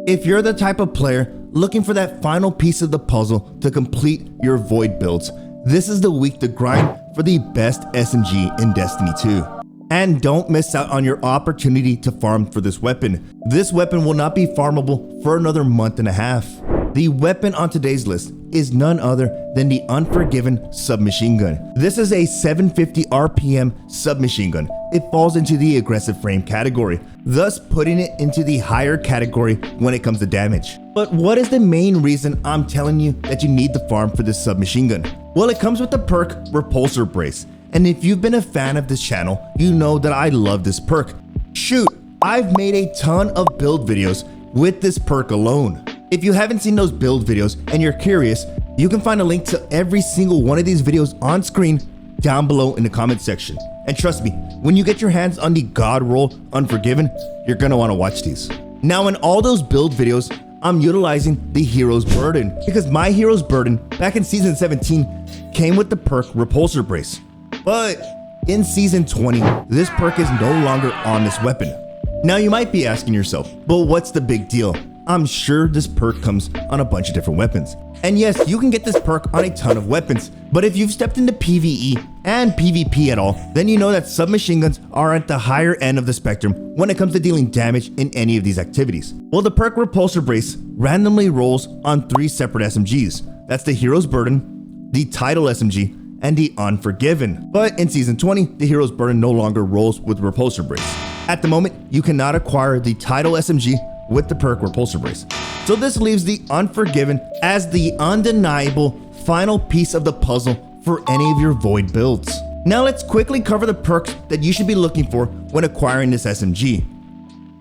If you're the type of player looking for that final piece of the puzzle to complete your void builds, this is the week to grind for the best SMG in Destiny 2. And don't miss out on your opportunity to farm for this weapon. This weapon will not be farmable for another month and a half. The weapon on today's list is none other than the Unforgiven submachine gun. This is a 750 RPM submachine gun. It falls into the aggressive frame category, thus putting it into the higher category when it comes to damage. But what is the main reason I'm telling you that you need to farm for this submachine gun? Well, it comes with the perk Repulsor Brace. And if you've been a fan of this channel, you know that I love this perk. Shoot, I've made a ton of build videos with this perk alone. If you haven't seen those build videos and you're curious, you can find a link to every single one of these videos on screen down below in the comment section. And trust me, when you get your hands on the God roll Unforgiven, you're gonna wanna watch these. Now in all those build videos, I'm utilizing the Hero's Burden because my Hero's Burden back in Season 17 came with the perk Repulsor Brace. But in Season 20, this perk is no longer on this weapon. Now you might be asking yourself, but what's the big deal? I'm sure this perk comes on a bunch of different weapons. And yes, you can get this perk on a ton of weapons, but if you've stepped into PvE and PvP at all, then you know that submachine guns are at the higher end of the spectrum when it comes to dealing damage in any of these activities. Well, the perk Repulsor Brace randomly rolls on 3 separate SMGs. That's the Hero's Burden, the Title SMG, and the Unforgiven. But in Season 20, the Hero's Burden no longer rolls with Repulsor Brace. At the moment, you cannot acquire the Title SMG with the perk Repulsor Brace. So this leaves the Unforgiven as the undeniable final piece of the puzzle for any of your void builds. Now let's quickly cover the perks that you should be looking for when acquiring this SMG.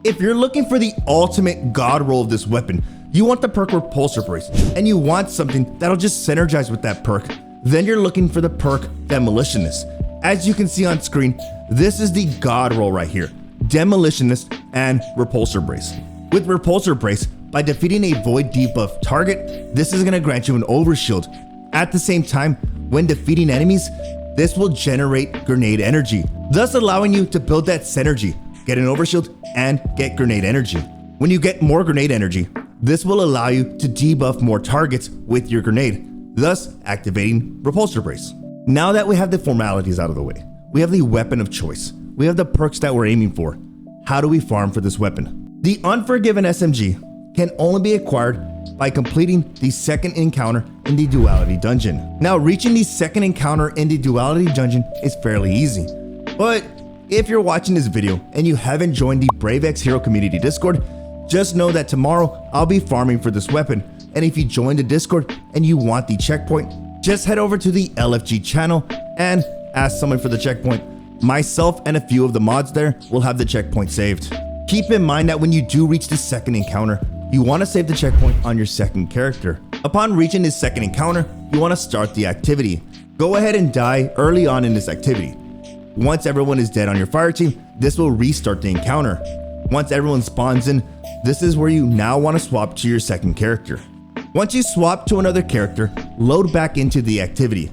If you're looking for the ultimate God roll of this weapon, you want the perk Repulsor Brace, and you want something that'll just synergize with that perk, then you're looking for the perk Demolitionist. As you can see on screen, this is the God roll right here, Demolitionist and Repulsor Brace. With Repulsor Brace, by defeating a void debuff target, this is going to grant you an overshield. At the same time, when defeating enemies, this will generate grenade energy, thus allowing you to build that synergy, get an overshield, and get grenade energy. When you get more grenade energy, this will allow you to debuff more targets with your grenade, thus activating Repulsor Brace. Now that we have the formalities out of the way, we have the weapon of choice, we have the perks that we're aiming for. How do we farm for this weapon? The Unforgiven SMG can only be acquired by completing the second encounter in the Duality Dungeon. Now, reaching the second encounter in the Duality Dungeon is fairly easy, but if you're watching this video and you haven't joined the BraveX Hero Community Discord, just know that tomorrow I'll be farming for this weapon, and if you join the Discord and you want the checkpoint, just head over to the LFG channel and ask someone for the checkpoint. Myself and a few of the mods there will have the checkpoint saved. Keep in mind that when you do reach the second encounter, you want to save the checkpoint on your second character. Upon reaching this second encounter, you want to start the activity. Go ahead and die early on in this activity. Once everyone is dead on your fire team, this will restart the encounter. Once everyone spawns in, this is where you now want to swap to your second character. Once you swap to another character, load back into the activity.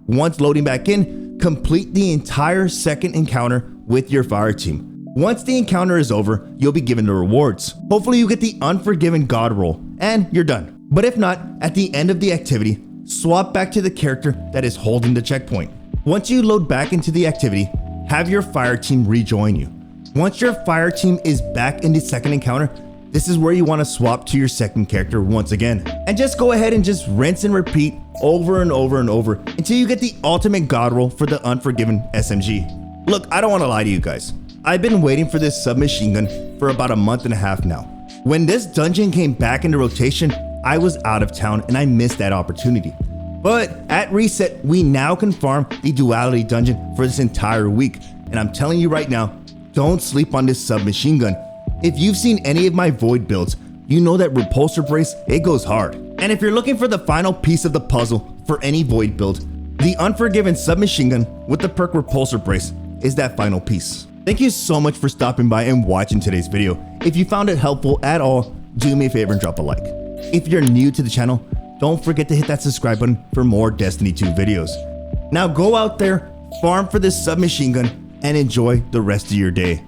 Once loading back in, complete the entire second encounter with your fire team. Once the encounter is over, you'll be given the rewards. Hopefully you get the Unforgiven God roll, and you're done. But if not, at the end of the activity, swap back to the character that is holding the checkpoint. Once you load back into the activity, have your fire team rejoin you. Once your fire team is back in the second encounter, this is where you want to swap to your second character once again. And just go ahead and just rinse and repeat over and over and over until you get the ultimate God roll for the Unforgiven SMG. Look, I don't want to lie to you guys. I've been waiting for this submachine gun for about a month and a half now. When this dungeon came back into rotation, I was out of town and I missed that opportunity. But at reset, we now can farm the Duality Dungeon for this entire week. And I'm telling you right now, don't sleep on this submachine gun. If you've seen any of my void builds, you know that Repulsor Brace, it goes hard. And if you're looking for the final piece of the puzzle for any void build, the Unforgiven submachine gun with the perk Repulsor Brace is that final piece. Thank you so much for stopping by and watching today's video. If you found it helpful at all, do me a favor and drop a like. If you're new to the channel, don't forget to hit that subscribe button for more Destiny 2 videos. Now go out there, farm for this submachine gun, and enjoy the rest of your day.